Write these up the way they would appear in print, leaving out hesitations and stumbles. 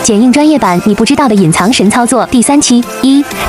剪映专业版你不知道的隐藏神操作第3期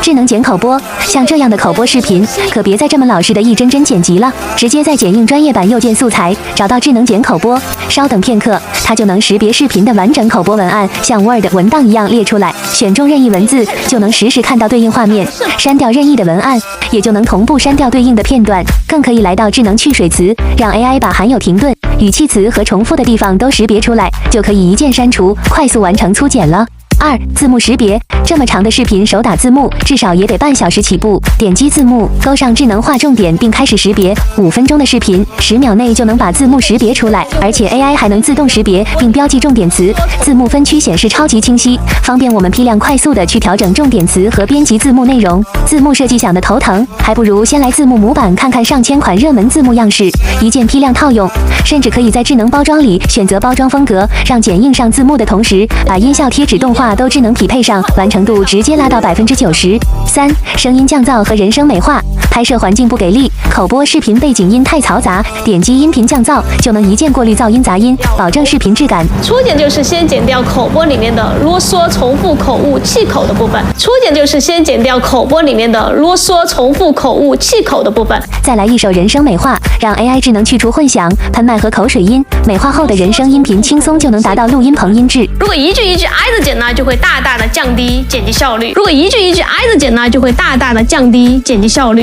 智能剪口播，像这样的口播视频，可别再这么老实的一帧帧剪辑了，直接在剪映专业版右键素材找到智能剪口播，稍等片刻，它就能识别视频的完整口播文案，像 Word 文档一样列出来，选中任意文字就能实时看到对应画面，删掉任意的文案，也就能同步删掉对应的片段，更可以来到智能去水词，让 AI 把含有停顿、语气词和重复的地方都识别出来，就可以一键删除，快速完成粗剪了。2、字幕识别，这么长的视频手打字幕至少也得半小时起步，点击字幕，勾上智能划重点并开始识别，5分钟的视频10秒内就能把字幕识别出来，而且 AI 还能自动识别并标记重点词，字幕分区显示超级清晰，方便我们批量快速的去调整重点词和编辑字幕内容。字幕设计想得头疼，还不如先来字幕模板看看上千款热门字幕样式，一键批量套用，甚至可以在智能包装里选择包装风格，让剪映上字幕的同时，把音效、贴纸、动画都智能匹配上，完成度直接拉到90%。3、声音降噪和人声美化，拍摄环境不给力，口播视频背景音太嘈杂，点击音频降噪就能一键过滤噪音杂音，保证视频质感。初剪就是先剪掉口播里面的啰嗦、重复、口误、气口的部分。初剪就是先剪掉口播里面的啰嗦、重复、口误、气口的部分。再来一首人声美化，让 AI 智能去除混响、喷麦和口水音，美化后的人声音频轻松就能达到录音棚音质。如果一句一句挨着剪呢，就会大大的降低剪辑效率。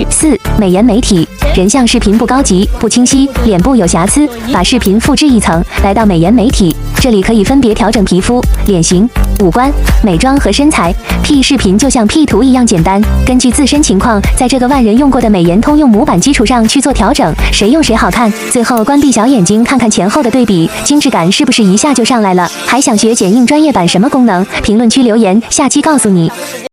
4、美颜美体，人像视频不高级、不清晰，脸部有瑕疵，把视频复制一层，来到美颜美体，这里可以分别调整皮肤、脸型、五官、美妆和身材。P 视频就像 P 图一样简单，根据自身情况，在这个万人用过的美颜通用模板基础上去做调整，谁用谁好看。最后关闭小眼睛，看看前后的对比，精致感是不是一下就上来了？还想学剪映专业版什么功能？评论区留言，下期告诉你。